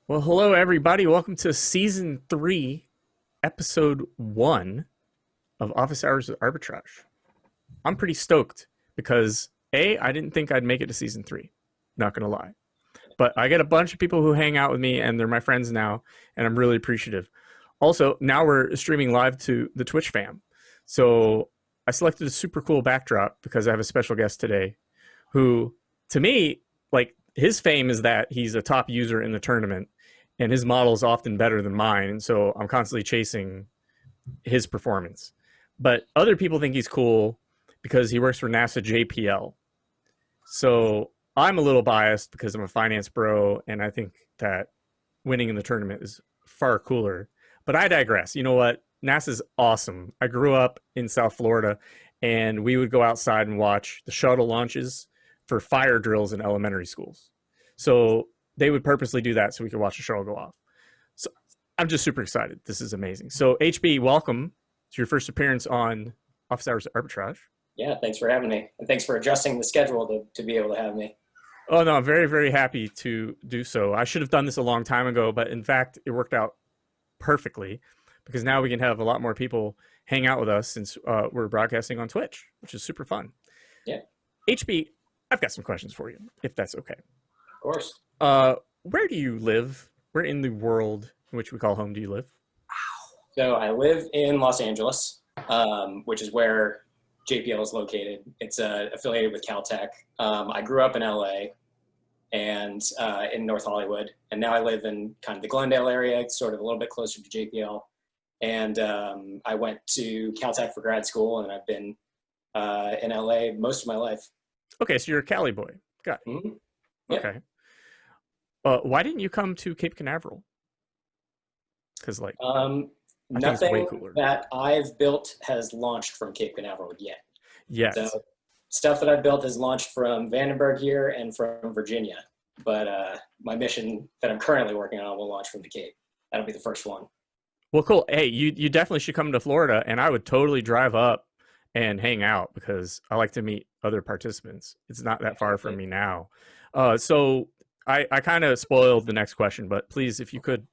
Well, hello everybody. Welcome to season 3, episode 1 of Office Hours Arbitrage. I'm pretty stoked because I didn't think I'd make it to season 3. Not gonna lie, but I get a bunch of people who hang out with me, and they're my friends now, and I'm really appreciative. Also, now we're streaming live to the Twitch fam, so I selected a super cool backdrop because I have a special guest today, who, to me, like his fame is that he's a top user in the tournament and his model is often better than mine, and so I'm constantly chasing his performance. But other people think he's cool because he works for NASA JPL. So I'm a little biased because I'm a finance bro, and I think that winning in the tournament is far cooler. But I digress. You know what? NASA's awesome. I grew up in South Florida, and we would go outside and watch the shuttle launches for fire drills in elementary schools. So they would purposely do that so we could watch the shuttle go off. So I'm just super excited. This is amazing. So HB, welcome to your first appearance on Office Hours Arbitrage. Yeah, thanks for having me. And thanks for adjusting the schedule to be able to have me. Oh, no, I'm very, very happy to do so. I should have done this a long time ago, but in fact, it worked out perfectly because now we can have a lot more people hang out with us since we're broadcasting on Twitch, which is super fun. Yeah. HB, I've got some questions for you, if that's okay. Of course. Where do you live? Where in the world in which we call home do you live? So I live in Los Angeles, which is where JPL is located. It's affiliated with Caltech. I grew up in LA and in North Hollywood, and now I live in kind of the Glendale area. It's sort of a little bit closer to JPL. And I went to Caltech for grad school, and I've been in LA most of my life. Okay, so you're a Cali boy. Got it. Mm-hmm. Yep. Okay. Why didn't you come to Cape Canaveral? Because nothing that I've built has launched from Cape Canaveral yet. Yes. So stuff that I've built has launched from Vandenberg here and from Virginia. But my mission that I'm currently working on will launch from the Cape. That'll be the first one. Well, cool. Hey, you definitely should come to Florida, and I would totally drive up and hang out because I like to meet other participants. It's not that far from me now. So I kind of spoiled the next question, but please, if you could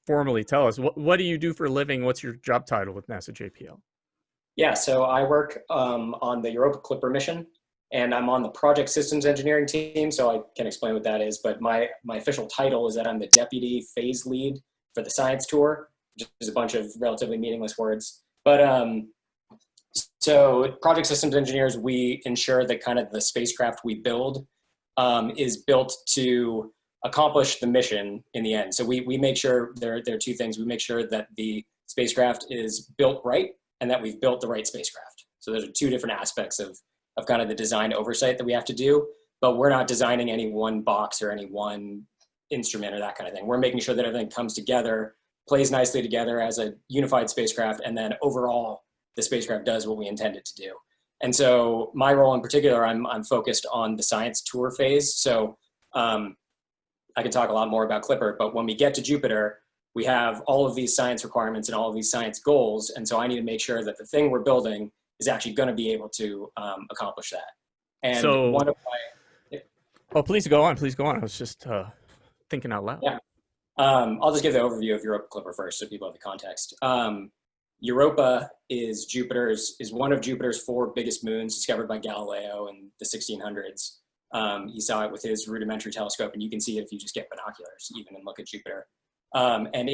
formally tell us, what do you do for a living? What's your job title with NASA JPL? Yeah, so I work on the Europa Clipper mission, and I'm on the project systems engineering team, so I can explain what that is. But my official title is that I'm the deputy phase lead for the science tour, which is a bunch of relatively meaningless words. But so project systems engineers, we ensure that kind of the spacecraft we build is built to accomplish the mission in the end. So we make sure there are two things. We make sure that the spacecraft is built right and that we've built the right spacecraft. So those are two different aspects of kind of the design oversight that we have to do, but we're not designing any one box or any one instrument or that kind of thing. We're making sure that everything comes together, plays nicely together as a unified spacecraft, and then overall the spacecraft does what we intend it to do. And so my role in particular, I'm focused on the science tour phase. So I can talk a lot more about Clipper, but when we get to Jupiter, we have all of these science requirements and all of these science goals. And so I need to make sure that the thing we're building is actually going to be able to accomplish that. And so, one of my... Oh, please go on. Please go on. I was just thinking out loud. Yeah. I'll just give the overview of Europa Clipper first so people have the context. Europa is one of Jupiter's 4 biggest moons discovered by Galileo in the 1600s. He saw it with his rudimentary telescope, and you can see it if you just get binoculars, even, and look at Jupiter. And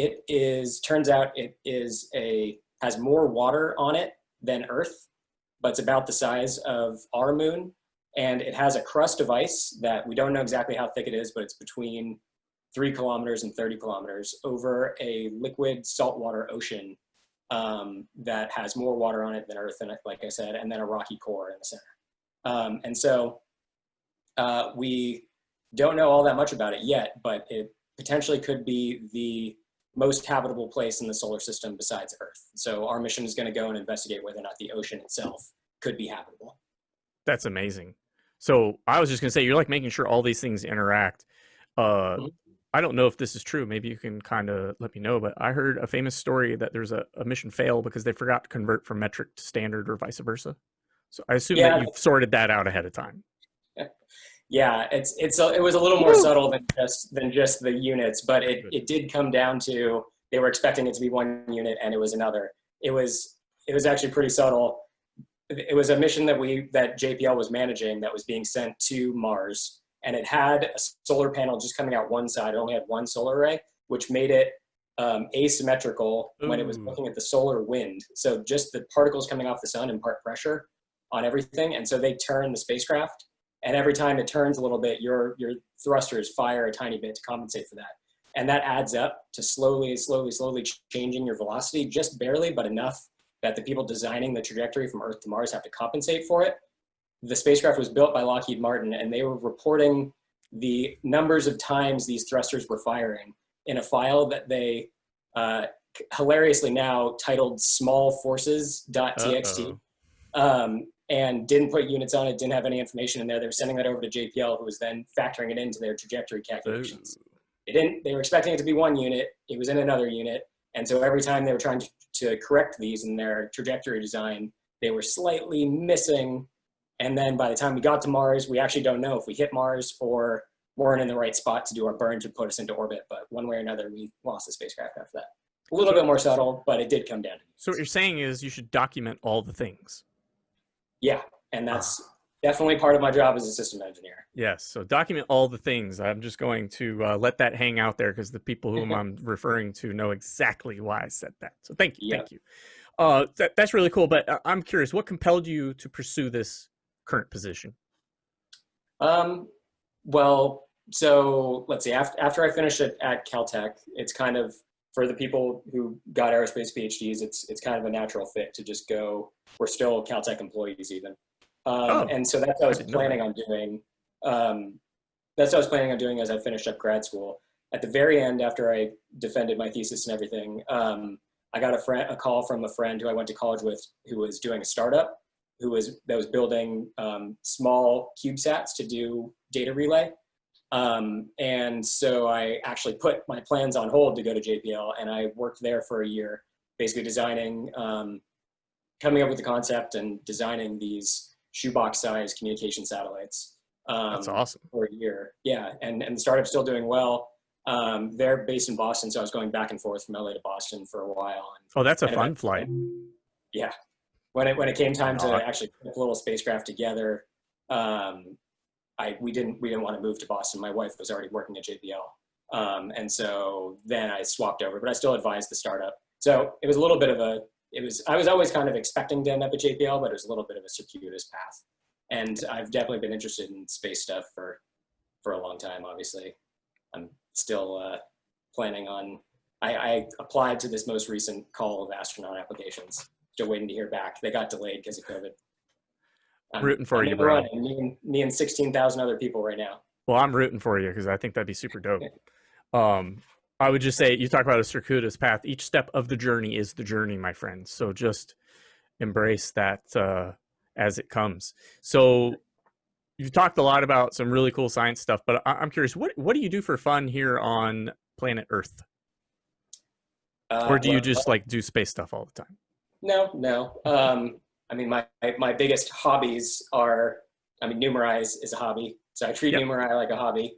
turns out it has more water on it than Earth, but it's about the size of our moon. And it has a crust of ice that we don't know exactly how thick it is, but it's between 3 kilometers and 30 kilometers over a liquid saltwater ocean that has more water on it than Earth, and like I said, and then a rocky core in the center. And so we don't know all that much about it yet, but it potentially could be the most habitable place in the solar system besides Earth. So our mission is going to go and investigate whether or not the ocean itself could be habitable. That's amazing. So I was just going to say, you're like making sure all these things interact. I don't know if this is true. Maybe you can kind of let me know, but I heard a famous story that there's a mission fail because they forgot to convert from metric to standard or vice versa. So I assume that you've sorted that out ahead of time. Yeah, it was a little more subtle than just the units, but it did come down to they were expecting it to be one unit and it was another. It was actually pretty subtle. It was a mission that JPL was managing that was being sent to Mars, and it had a solar panel just coming out one side. It only had one solar array, which made it asymmetrical when it was looking at the solar wind. So just the particles coming off the sun impart pressure on everything, and so they turn the spacecraft. And every time it turns a little bit, your thrusters fire a tiny bit to compensate for that. And that adds up to slowly changing your velocity, just barely, but enough that the people designing the trajectory from Earth to Mars have to compensate for it. The spacecraft was built by Lockheed Martin, and they were reporting the numbers of times these thrusters were firing in a file that they hilariously now titled smallforces.txt. And didn't put units on it, didn't have any information in there. They were sending that over to JPL, who was then factoring it into their trajectory calculations. They were expecting it to be one unit, it was in another unit, and so every time they were trying to correct these in their trajectory design, they were slightly missing, and then by the time we got to Mars, we actually don't know if we hit Mars or weren't in the right spot to do our burn to put us into orbit, but one way or another, we lost the spacecraft after that. A little bit more subtle, but it did come down to it. So what you're saying is you should document all the things. Yeah, and that's definitely part of my job as a system engineer. Yes, so document all the things. I'm just going to let that hang out there because the people whom I'm referring to know exactly why I said that. So thank you, thank you. That's really cool, but I'm curious, what compelled you to pursue this current position? Well, so let's see, after I finished at Caltech, it's kind of, for the people who got aerospace PhDs, it's kind of a natural fit to just go. We're still Caltech employees even. And so that's what I was planning on doing. That's what I was planning on doing as I finished up grad school. At the very end, after I defended my thesis and everything, I got a call from a friend who I went to college with who was doing a startup that was building small CubeSats to do data relay. And so I actually put my plans on hold to go to JPL, and I worked there for a year, basically designing, coming up with the concept and designing these shoebox-sized communication satellites. That's awesome. For a year, yeah, and the startup's still doing well. They're based in Boston, so I was going back and forth from LA to Boston for a while. Oh, that's a fun flight. Yeah, when it came time to actually put a little spacecraft together, we didn't want to move to Boston. My wife was already working at JPL, and so then I swapped over. But I still advised the startup. So it was a little bit of I was always kind of expecting to end up at JPL, but it was a little bit of a circuitous path. And I've definitely been interested in space stuff for a long time. Obviously, I'm still planning on. I applied to this most recent call of astronaut applications. Still waiting to hear back. They got delayed because of COVID. I'm rooting for you, bro. Me and 16,000 other people right now. Well, I'm rooting for you because I think that'd be super dope. I would just say, you talk about a circuitous path. Each step of the journey is the journey, my friend. So just embrace that as it comes. So you've talked a lot about some really cool science stuff, but I'm curious, what do you do for fun here on planet Earth? Or do you just like do space stuff all the time? No. I mean, my biggest hobbies are, Numerai is a hobby. So I treat Numerai like a hobby.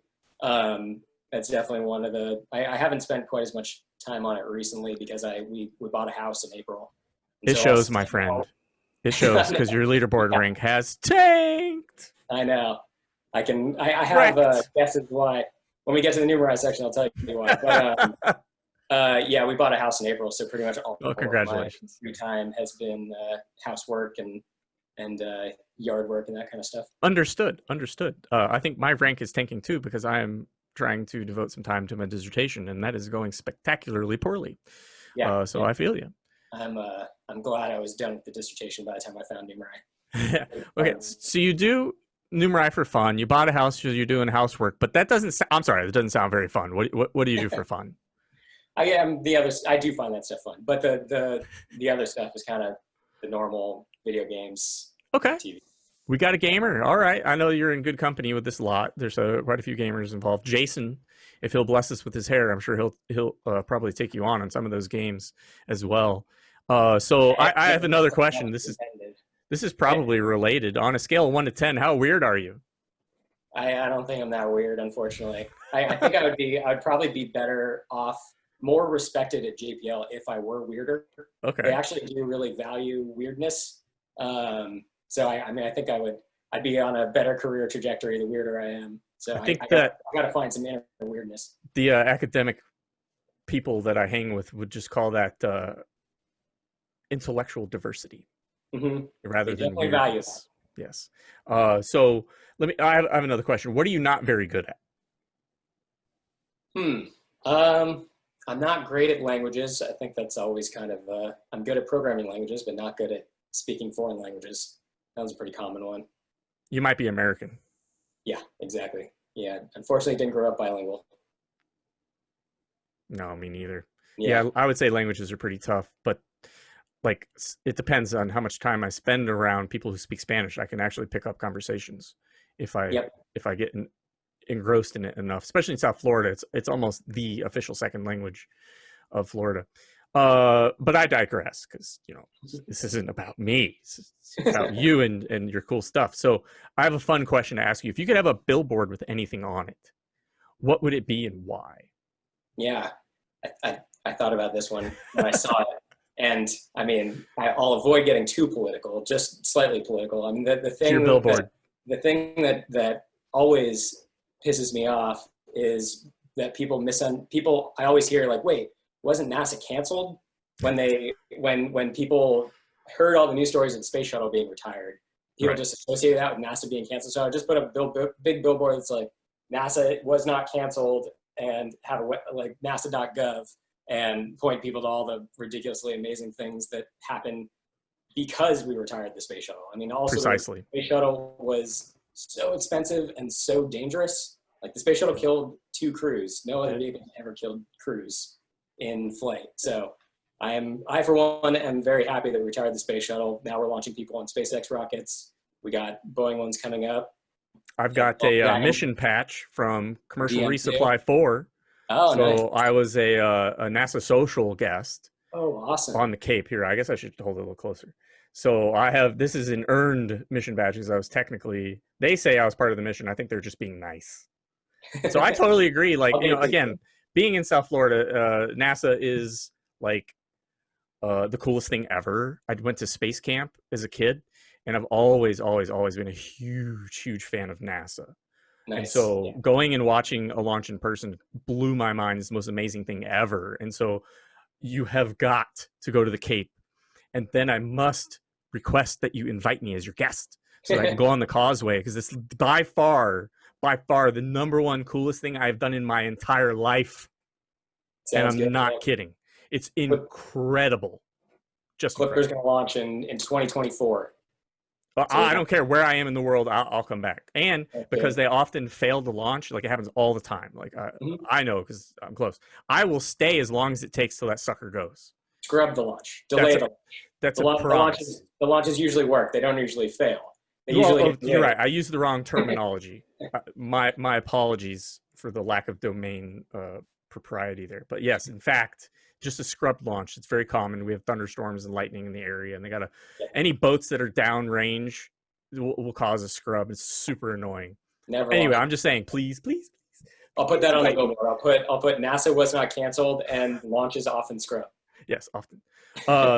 That's definitely one of I haven't spent quite as much time on it recently because we bought a house in April. It shows, my friend. It shows because your leaderboard rank has tanked. I know. I have guesses why. When we get to the Numerai section, I'll tell you why. But yeah, we bought a house in April, so pretty much all congratulations. my free time has been housework and yard work and that kind of stuff. Understood. I think my rank is tanking too because I am trying to devote some time to my dissertation, and that is going spectacularly poorly. Yeah. So I feel you. I'm glad I was done with the dissertation by the time I found Numerai. Okay, so you do Numerai for fun. You bought a house because you're doing housework, but that doesn't. I'm sorry, that doesn't sound very fun. What do you do for fun? I do find that stuff fun, but the other stuff is kind of the normal video games. Okay. TV. We got a gamer. All right. I know you're in good company with this lot. There's quite a few gamers involved. Jason, if he'll bless us with his hair, I'm sure he'll probably take you on some of those games as well. So I have another question. This is probably related. On a scale of 1 to 10, how weird are you? I don't think I'm that weird, unfortunately. I think I'd probably be better off, more respected at JPL if I were weirder. They Okay. actually do really value weirdness. So I mean, I think I'd be on a better career trajectory the weirder I am. So I I think got that I got to find some inner weirdness. the academic people that I hang with would just call that intellectual diversity Hmm. rather They than definitely value that. weirdness. Yes. So I have another question. What are you not very good at? Hmm. Um, I'm not great at languages. I think that's always kind of, I'm good at programming languages, but not good at speaking foreign languages. That was a pretty common one. You might be American. Yeah, exactly. Yeah, unfortunately didn't grow up bilingual. No, me neither. Yeah. Yeah, I would say languages are pretty tough, but like it depends on how much time I spend around people who speak Spanish. I can actually pick up conversations if I Yep. get engrossed in it enough. Especially in South Florida, it's almost the official second language of Florida. But I digress because this isn't about me. It's about you and your cool stuff. So I have a fun question to ask you. If you could have a billboard with anything on it, what would it be and why? Yeah. I thought about this one when I saw it. And I mean, I'll avoid getting too political, just slightly political. I mean, It's your billboard. the thing that always pisses me off is that people. I always hear like, wait, wasn't NASA canceled when people heard all the news stories of the space shuttle being retired? People Right. just associated that with NASA being canceled. So I just put a big billboard that's like, NASA was not canceled, and have like nasa.gov, and point people to all the ridiculously amazing things that happen because we retired the space shuttle. I mean, also the Precisely. space shuttle was so expensive and so dangerous. Like the space shuttle killed 2 crews. No other vehicle ever killed crews in flight. So I for one am very happy that we retired the space shuttle. Now we're launching people on SpaceX rockets. We got Boeing ones coming up. I've And got a Dragon mission patch from Commercial DM2. Resupply 4. Oh, nice. So I was a NASA social guest Oh, awesome. on the Cape here. I guess I should hold it a little closer. So this is an earned mission badge because I was technically, they say I was part of the mission. I think they're just being nice. So I totally agree. Like, again, being in South Florida, NASA is like the coolest thing ever. I went to space camp as a kid, and I've always, always, always been a huge, huge fan of NASA. Nice. And so going and watching a launch in person blew my mind. It's the most amazing thing ever. And so you have got to go to the Cape. And then I must request that you invite me as your guest so that I can go on the causeway, because it's by far the number one coolest thing I've done in my entire life. Sounds and I'm good, not man. kidding. It's incredible. Just Clipper's going to launch in 2024. I don't care where I am in the world. I'll come back. And because they often fail to launch, like it happens all the time. Like I know because I'm close. I will stay as long as it takes till that sucker goes. Scrub the launch. Delay the launch. That's a promise. The launches usually work. They don't usually fail. You're right. I used the wrong terminology. My apologies for the lack of domain propriety there. But yes, in fact, just a scrubbed launch. It's very common. We have thunderstorms and lightning in the area, and they got any boats that are downrange will cause a scrub. It's super annoying. Anyway, I'm just saying, please. I'll put that on the billboard. I'll put NASA was not canceled and launches often scrub. Yes, often.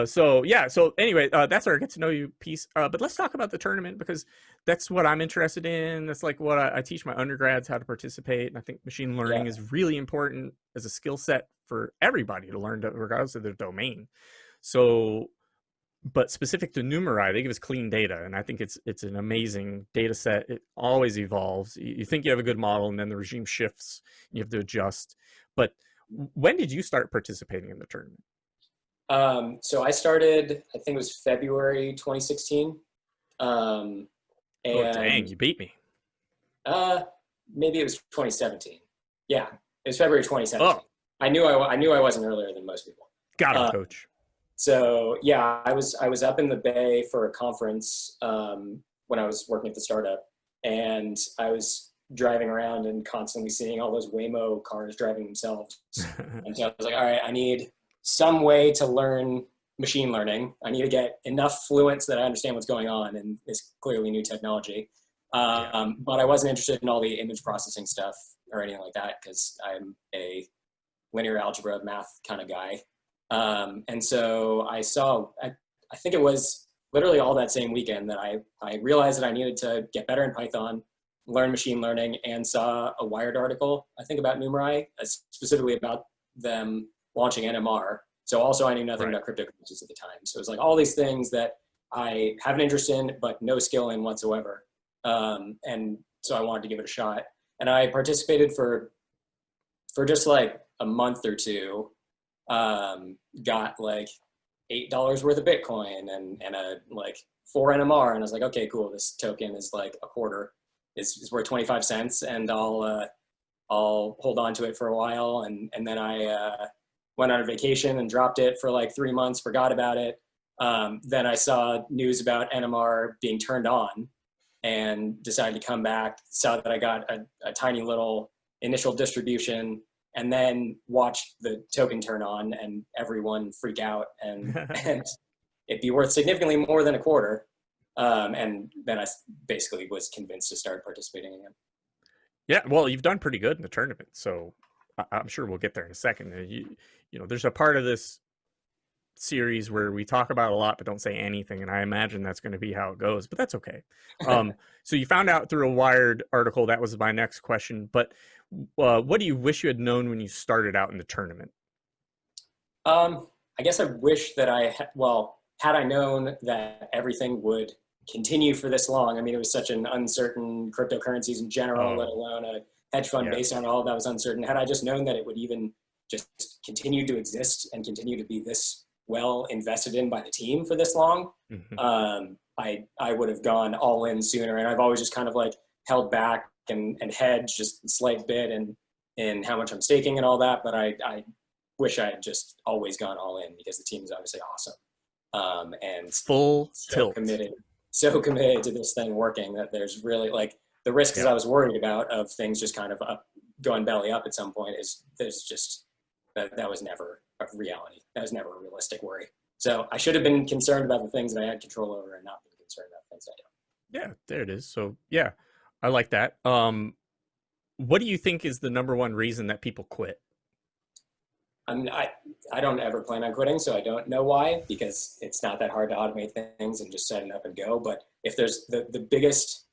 So anyway, that's our get to know you piece. But let's talk about the tournament, because that's what I'm interested in. That's like what I teach my undergrads how to participate. And I think machine learning is really important as a skill set for everybody to learn, regardless of their domain. So, but specific to Numerai, they give us clean data, and I think it's an amazing data set. It always evolves. You think you have a good model, and then the regime shifts, and you have to adjust. But when did you start participating in the tournament? So I started, I think it was February 2016. And dang, you beat me. Maybe it was 2017. Yeah, it was February 2017. Oh. I knew I wasn't earlier than most people. Got it, coach. So yeah, I was up in the Bay for a conference when I was working at the startup, and I was driving around and constantly seeing all those Waymo cars driving themselves. And so I was like, all right, I need some way to learn machine learning. I need to get enough fluent so that I understand what's going on in this clearly new technology. Yeah. But I wasn't interested in all the image processing stuff or anything like that because I'm a linear algebra math kind of guy. And so I think it was literally all that same weekend that I realized that I needed to get better in Python, learn machine learning, and saw a Wired article, I think about Numerai, specifically about them launching NMR. So also I knew nothing about cryptocurrencies at the time. So it was like all these things that I have an interest in, but no skill in whatsoever. And so I wanted to give it a shot. And I participated for just like a month or two, got like $8 worth of Bitcoin and a like 4 NMR. And I was like, okay, cool. This token is like a quarter, is worth 25 cents. And I'll hold on to it for a while. And then I went on a vacation and dropped it for like 3 months, forgot about it. Then I saw news about NMR being turned on and decided to come back, saw that I got a tiny little initial distribution, and then watched the token turn on and everyone freak out and it'd be worth significantly more than a quarter. And then I basically was convinced to start participating again. Yeah, well, you've done pretty good in the tournament, so I'm sure we'll get there in a second. You know, there's a part of this series where we talk about a lot but don't say anything, and I imagine that's going to be how it goes, but that's okay. So you found out through a Wired article. That was my next question, but what do you wish you had known when you started out in the tournament? I guess I wish that had I known that everything would continue for this long. I mean, it was such an uncertain, cryptocurrencies in general, let alone a hedge fund based on all that was uncertain. Had I just known that it would even just continue to exist and continue to be this well invested in by the team for this long, I would have gone all in sooner. And I've always just kind of like held back and hedged just a slight bit in how much I'm staking and all that. But I wish I had just always gone all in because the team is obviously awesome. And full tilt. So committed to this thing working that there's really like the risks I was worried about of things just kind of going belly up at some point there's just that was never a reality. That was never a realistic worry. So I should have been concerned about the things that I had control over and not been concerned about things I don't. Yeah, there it is. So yeah, I like that. What do you think is the number one reason that people quit? I mean, I don't ever plan on quitting, so I don't know why, because it's not that hard to automate things and just set it up and go. But if there's the biggest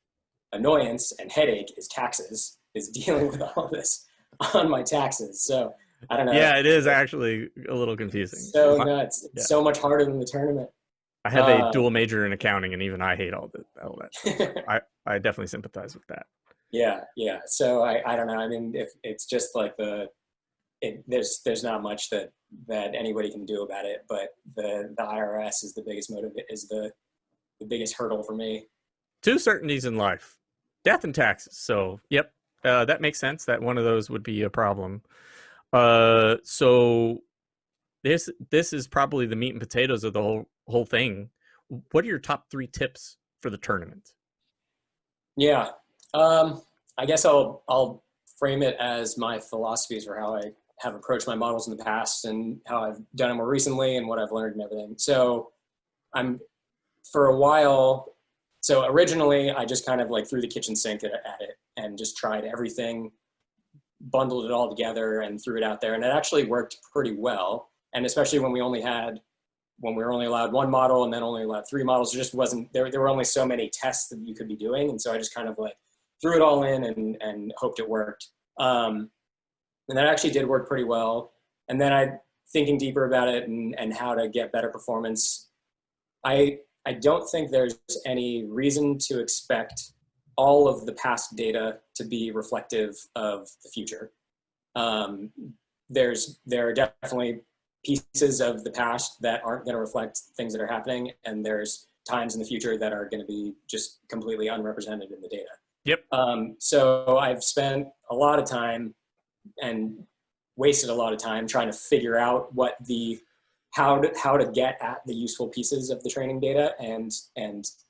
annoyance and headache is taxes, is dealing with all this on my taxes. So I don't know. Yeah, it is actually a little confusing. So nuts. It's so much harder than the tournament. I have a dual major in accounting, and even I hate all that stuff. So I definitely sympathize with that. Yeah. So I don't know. I mean, if it's just like there's not much that anybody can do about it, but the IRS is the biggest the biggest hurdle for me. Two certainties in life: death and taxes. So yep, that makes sense. That one of those would be a problem. So this is probably the meat and potatoes of the whole thing. What are your top 3 tips for the tournament? Yeah, I guess I'll frame it as my philosophies for how I have approached my models in the past and how I've done it more recently and what I've learned and everything. So for a while, so originally I just kind of like threw the kitchen sink at it and just tried everything, bundled it all together and threw it out there. And it actually worked pretty well. And especially when we were only allowed 1 model and then only allowed 3 models, there just wasn't, there were only so many tests that you could be doing. And so I just kind of like threw it all in and hoped it worked. And that actually did work pretty well. And then thinking deeper about it and how to get better performance, I don't think there's any reason to expect all of the past data to be reflective of the future. There are definitely pieces of the past that aren't going to reflect things that are happening, and there's times in the future that are going to be just completely unrepresented in the data. Yep. So I've spent a lot of time and wasted a lot of time trying to figure out how to get at the useful pieces of the training data and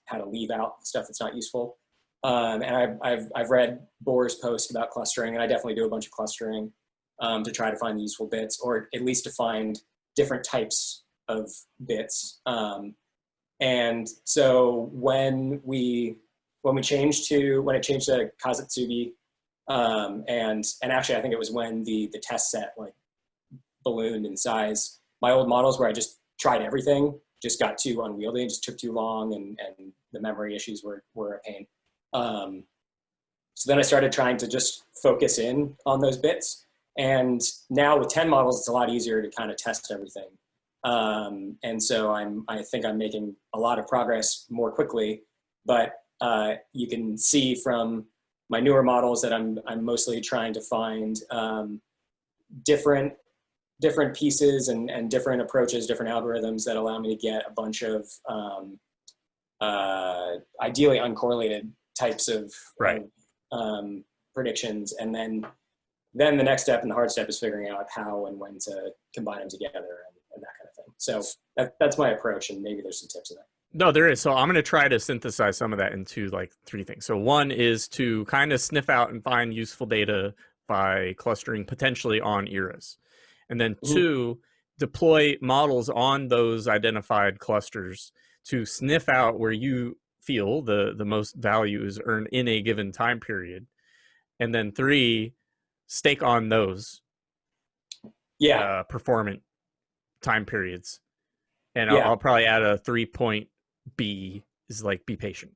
how to leave out stuff that's not useful. And I've read Bohr's post about clustering, and I definitely do a bunch of clustering to try to find the useful bits, or at least to find different types of bits. And so when we when it changed to Kazutsugi, and actually I think it was when the test set like ballooned in size. My old models where I just tried everything just got too unwieldy and just took too long, and the memory issues were a pain. So then I started trying to just focus in on those bits. And now with 10 models, it's a lot easier to kind of test everything. And so I think I'm making a lot of progress more quickly, but you can see from my newer models that I'm mostly trying to find different pieces and different approaches, different algorithms that allow me to get a bunch of ideally uncorrelated types of predictions. And then the next step and the hard step is figuring out how and when to combine them together and that kind of thing. So that's my approach, and maybe there's some tips in that. No, there is. So I'm going to try to synthesize some of that into like 3 things. So one is to kind of sniff out and find useful data by clustering potentially on eras. And then 2, deploy models on those identified clusters to sniff out where you feel the most value is earned in a given time period. And then 3, stake on those performant time periods. And I'll probably add a 3-point B is like be patient.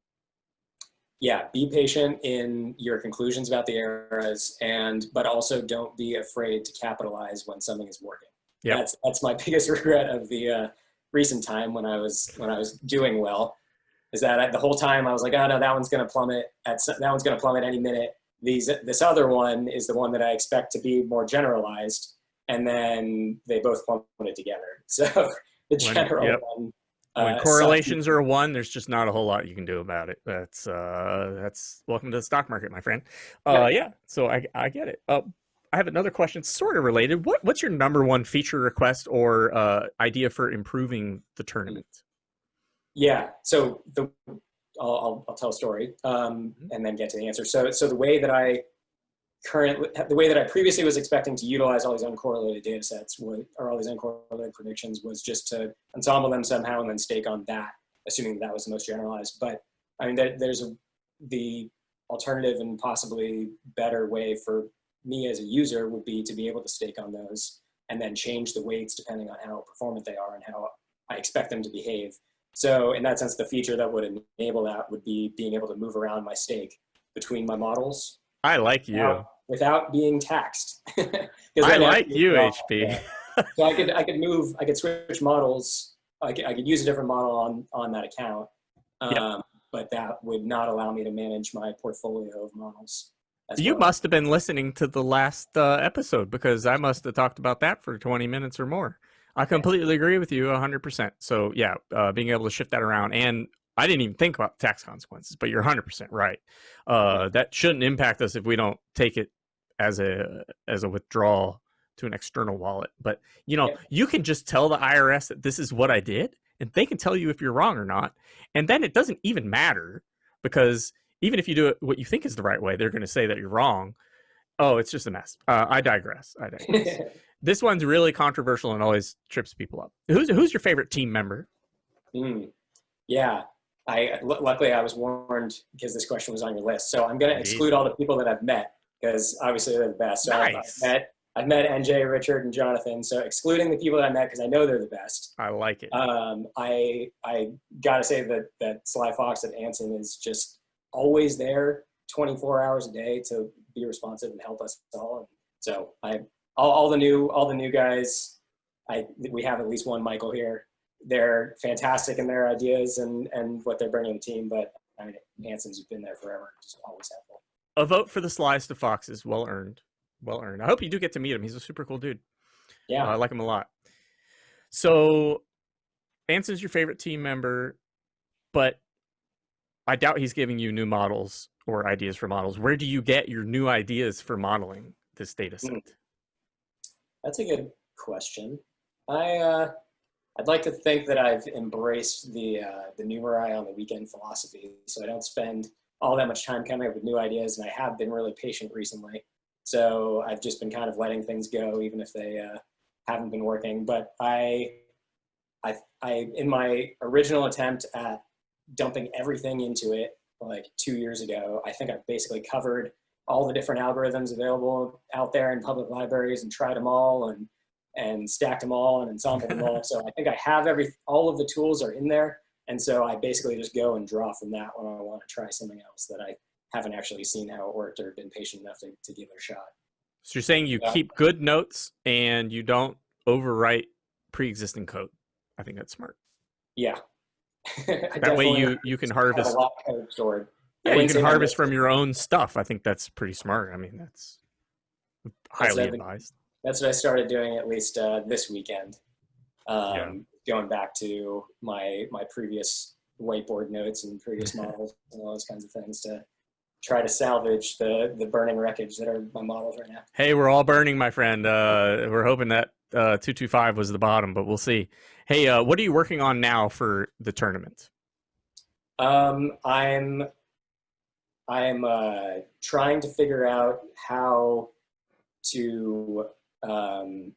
Yeah, be patient in your conclusions about the eras, but also don't be afraid to capitalize when something is working. Yeah, that's my biggest regret of the recent time when I was doing well, is that the whole time I was like, oh no, that one's going to plummet. That one's going to plummet any minute. This other one is the one that I expect to be more generalized, and then they both plummeted together. So the general one. When correlations are 1, there's just not a whole lot you can do about it. That's welcome to the stock market, my friend. So I get it. I have another question, sort of related. What's your number 1 feature request or idea for improving the tournament? Yeah, so I'll tell a story and then get to the answer. So the way that I previously was expecting to utilize all these uncorrelated data sets or all these uncorrelated predictions was just to ensemble them somehow and then stake on that, assuming that was the most generalized. But I mean, there's the alternative and possibly better way for me as a user would be to be able to stake on those and then change the weights depending on how performant they are and how I expect them to behave. So in that sense, the feature that would enable that would be being able to move around my stake between my models. I like you. Without being taxed. I like you, HP. So I could switch models. I could use a different model on that account, but that would not allow me to manage my portfolio of models. You must have been listening to the last episode, because I must have talked about that for 20 minutes or more. I completely agree with you 100%. So yeah, being able to shift that around, and I didn't even think about tax consequences, but you're 100% right. That shouldn't impact us if we don't take it as a withdrawal to an external wallet. But you can just tell the IRS that this is what I did, and they can tell you if you're wrong or not. And then it doesn't even matter, because even if you do it what you think is the right way, they're going to say that you're wrong. Oh, it's just a mess. I digress. This one's really controversial and always trips people up. Who's your favorite team member? Yeah. Luckily I was warned because this question was on your list. So I'm going to exclude all the people that I've met, because obviously they're the best. So nice. I've met NJ, Richard, and Jonathan. So excluding the people that I met because I know they're the best. I like it. I got to say that Sly Fox at Anson is just always there 24 hours a day to be responsive and help us all. And so all the new guys, we have at least one Michael here. They're fantastic in their ideas and what they're bringing to the team, but I mean, Anson's been there forever, just always helpful. A vote for the Slies to Foxes, well earned. I hope you do get to meet him. He's a super cool dude. Yeah, I like him a lot. So Anson's your favorite team member, but I doubt he's giving you new models or ideas for models. Where do you get your new ideas for modeling this data set? That's a good question. I'd like to think that I've embraced the Numerai on the weekend philosophy, so I don't spend all that much time coming up with new ideas, and I have been really patient recently. So I've just been kind of letting things go, even if they haven't been working. But I in my original attempt at dumping everything into it, like 2 years ago. I think I've basically covered all the different algorithms available out there in public libraries and tried them all and stacked them all and ensembled them all. So I think I have all of the tools are in there. And so I basically just go and draw from that when I want to try something else that I haven't actually seen how it worked or been patient enough to give it a shot. So you're saying you keep good notes and you don't overwrite pre-existing code. I think that's smart. Yeah. That way you can harvest. Have a lot of code stored. Yeah, you can harvest from your own stuff. I think that's pretty smart. I mean, that's highly advised. That's what I started doing at least this weekend. Going back to my previous whiteboard notes and previous models and all those kinds of things to try to salvage the burning wreckage that are my models right now. Hey, we're all burning, my friend. We're hoping that 225 was the bottom, but we'll see. Hey, what are you working on now for the tournament? I'm trying to figure out how to, I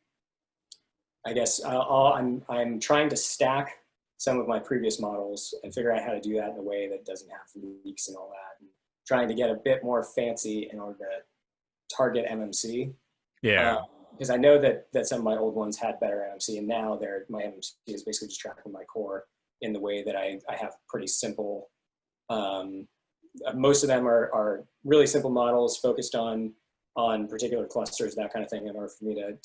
guess I'm trying to stack some of my previous models and figure out how to do that in a way that doesn't have leaks and all that. And trying to get a bit more fancy in order to target MMC. Yeah. Because I know that some of my old ones had better MMC, and now my MMC is basically just tracking my core in the way that I have pretty simple. Most of them are really simple models focused on particular clusters, that kind of thing, in order for me to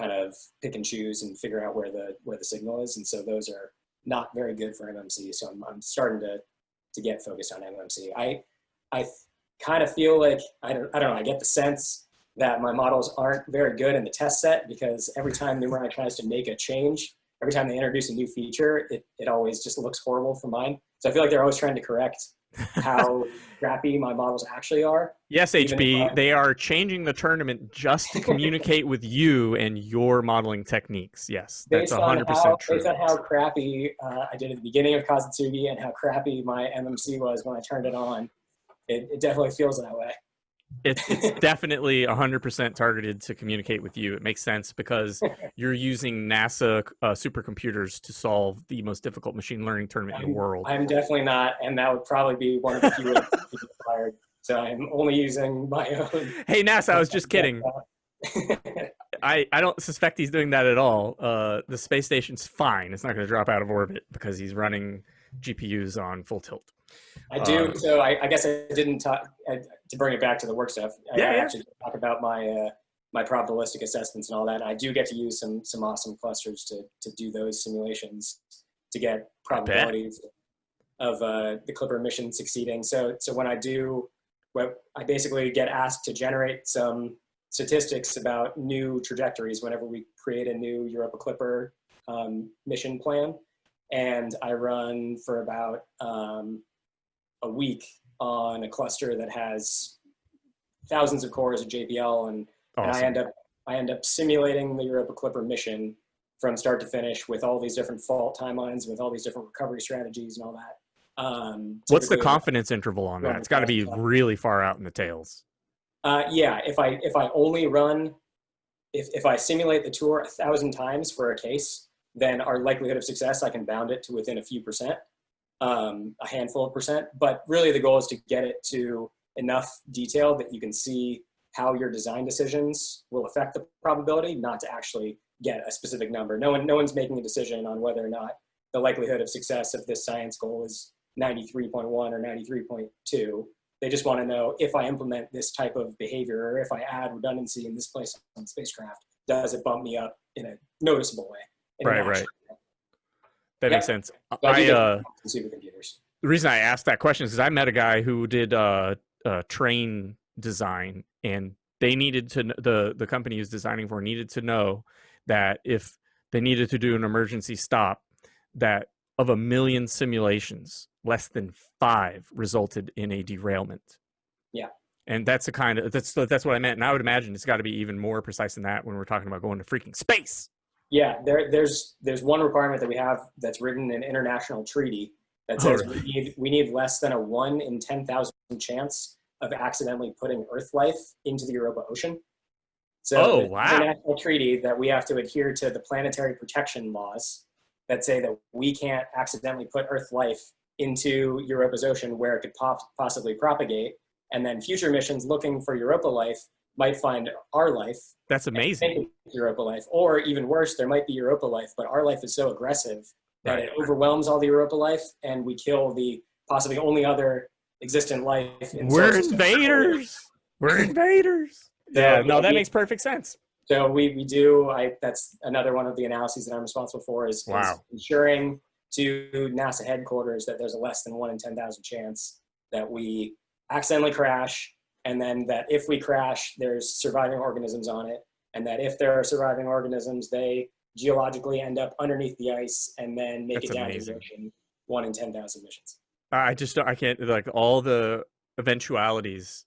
kind of pick and choose and figure out where the signal is. And so those are not very good for MMC. So I'm starting to get focused on MMC. I kind of feel like, I don't know, I get the sense that my models aren't very good in the test set, because every time Numerai tries to make a change, every time they introduce a new feature, it always just looks horrible for mine. So I feel like they're always trying to correct how crappy my models actually are. Yes, HB, they are changing the tournament just to communicate with you and your modeling techniques. Yes, that's 100% true. Based on how crappy I did at the beginning of Kazutsugi and how crappy my MMC was when I turned it on, it definitely feels that way. It's definitely 100% targeted to communicate with you. It makes sense because you're using NASA supercomputers to solve the most difficult machine learning tournament in the world. I'm definitely not, and that would probably be one of the few ways to be fired. So I'm only using my own. Hey, NASA, I was just kidding. I don't suspect he's doing that at all. The space station's fine. It's not going to drop out of orbit because he's running GPUs on full tilt. I do. So I guess I didn't talk to bring it back to the work stuff. I actually talk about my my probabilistic assessments and all that. And I do get to use some awesome clusters to do those simulations to get probabilities of the Clipper mission succeeding. So when I basically get asked to generate some statistics about new trajectories whenever we create a new Europa Clipper mission plan, and I run for about a week on a cluster that has thousands of cores of JPL, and I end up simulating the Europa Clipper mission from start to finish with all these different fault timelines, with all these different recovery strategies and all that. What's the confidence interval on that? It's got to be really far out in the tails. Yeah, if I only run, if I simulate the tour 1,000 times for a case, then our likelihood of success, I can bound it to within a few percent. A handful of percent, but really the goal is to get it to enough detail that you can see how your design decisions will affect the probability, not to actually get a specific number. No one's making a decision on whether or not the likelihood of success of this science goal is 93.1 or 93.2. They just want to know, if I implement this type of behavior, or if I add redundancy in this place on the spacecraft, does it bump me up in a noticeable way? Right. That makes sense. Supercomputers. The reason I asked that question is because I met a guy who did train design, and they needed to the company he was designing for needed to know that if they needed to do an emergency stop, that of 1 million simulations, less than 5 resulted in a derailment. Yeah. And that's that's what I meant. And I would imagine it's got to be even more precise than that when we're talking about going to freaking space. Yeah, there's one requirement that we have that's written in international treaty that says we need less than a 1 in 10,000 chance of accidentally putting Earth life into the Europa Ocean. So international treaty that we have to adhere to the planetary protection laws that say that we can't accidentally put Earth life into Europa's ocean where it could possibly propagate. And then future missions looking for Europa life might find our life. That's amazing. Europa life, or even worse, there might be Europa life, but our life is so aggressive that it overwhelms all the Europa life, and we kill the possibly only other existent life. We're invaders. We're invaders. Yeah, no, that makes perfect sense. So we do. That's another one of the analyses that I'm responsible for is ensuring to NASA headquarters that there's a less than 1 in 10,000 chance that we accidentally crash, and then that if we crash, there's surviving organisms on it, and that if there are surviving organisms, they geologically end up underneath the ice and then make it down to the ocean. 1 in 10,000 missions. I can't, like, all the eventualities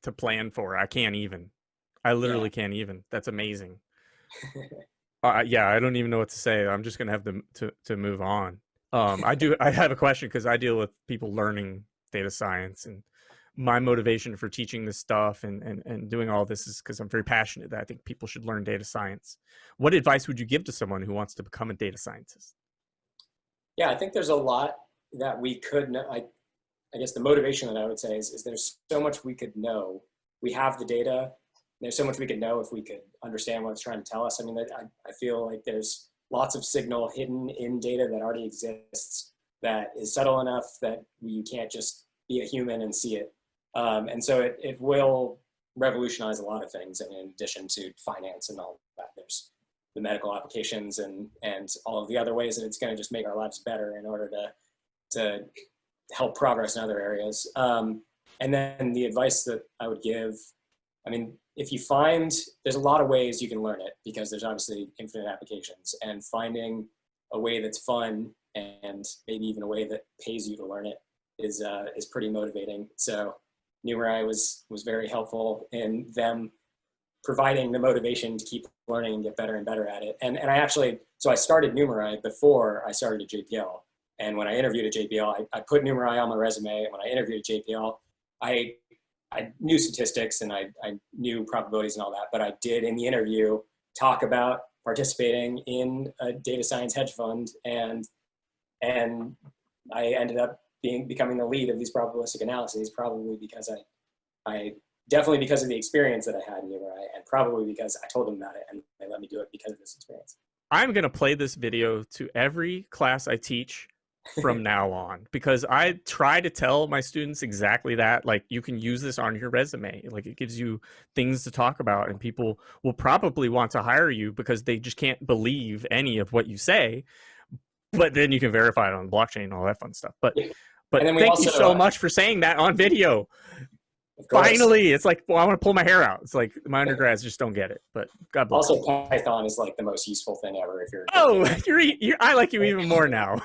to plan for. I can't even. I literally can't even. That's amazing. Yeah, I don't even know what to say. I'm just gonna have to move on. I have a question because I deal with people learning data science, and my motivation for teaching this stuff and doing all this is because I'm very passionate that I think people should learn data science. What advice would you give to someone who wants to become a data scientist? Yeah, I think there's a lot that we could know. I guess the motivation that I would say is there's so much we could know. We have the data. There's so much we could know if we could understand what it's trying to tell us. I mean, I feel like there's lots of signal hidden in data that already exists that is subtle enough that you can't just be a human and see it. And so it will revolutionize a lot of things. I mean, in addition to finance and all that, there's the medical applications and all of the other ways that it's going to just make our lives better in order to help progress in other areas. And then the advice that I would give, I mean, if you find, there's a lot of ways you can learn it because there's obviously infinite applications, and finding a way that's fun and maybe even a way that pays you to learn it is pretty motivating. So Numerai was very helpful in them providing the motivation to keep learning and get better and better at it. And I actually, so I started Numerai before I started at JPL. And when I interviewed at JPL, I put Numerai on my resume. And when I interviewed at JPL, I knew statistics and I knew probabilities and all that, but I did in the interview talk about participating in a data science hedge fund, and I ended up becoming the lead of these probabilistic analyses, probably because I definitely because of the experience that I had in Numerai, and probably because I told them about it and they let me do it because of this experience. I'm going to play this video to every class I teach from now on, because I try to tell my students exactly that. Like, you can use this on your resume. Like, it gives you things to talk about, and people will probably want to hire you because they just can't believe any of what you say. But then you can verify it on the blockchain and all that fun stuff. But thank you so much for saying that on video. Finally, it's like, well, I want to pull my hair out. It's like my undergrads just don't get it, but God bless. Also, Python is like the most useful thing ever. If you're I like you even more now.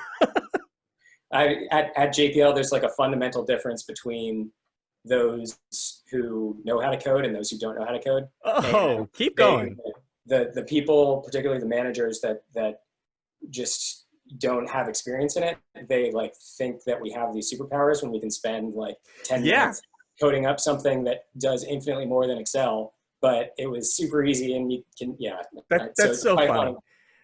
At JPL, there's like a fundamental difference between those who know how to code and those who don't know how to code. Oh, keep going. The people, particularly the managers that just don't have experience in it, they like think that we have these superpowers when we can spend like 10 minutes coding up something that does infinitely more than Excel, but it was super easy and you can, that's so funny.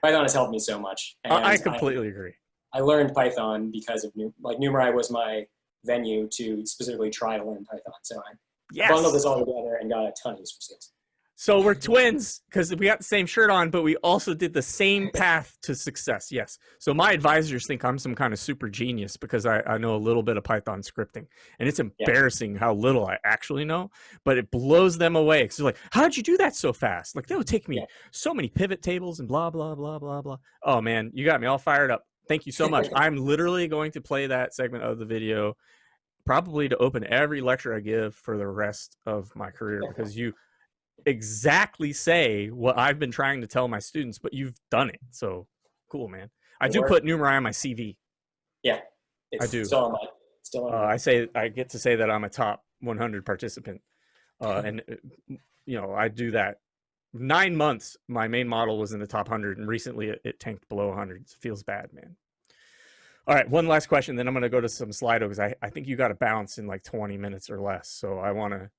Python has helped me so much. And I completely agree. I learned Python because of Numerai was my venue to specifically try to learn Python. So I bundled this all together and got a ton of use for success. So we're twins because we got the same shirt on, but we also did the same path to success. Yes. So my advisors think I'm some kind of super genius because I know a little bit of Python scripting, and it's embarrassing how little I actually know, but it blows them away. Because they're like, how'd you do that so fast? Like, that would take me so many pivot tables and blah, blah, blah, blah, blah. Oh man, you got me all fired up. Thank you so much. I'm literally going to play that segment of the video probably to open every lecture I give for the rest of my career, because you exactly say what I've been trying to tell my students, but you've done it. So cool, man. I do put Numerai on my CV. Yeah, I do. Still on I get to say that I'm a top 100 participant. And, I do that. 9 months, my main model was in the top 100, and recently it tanked below 100. It feels bad, man. All right, one last question, then I'm going to go to some Slido, because I think you got to bounce in like 20 minutes or less. So I want to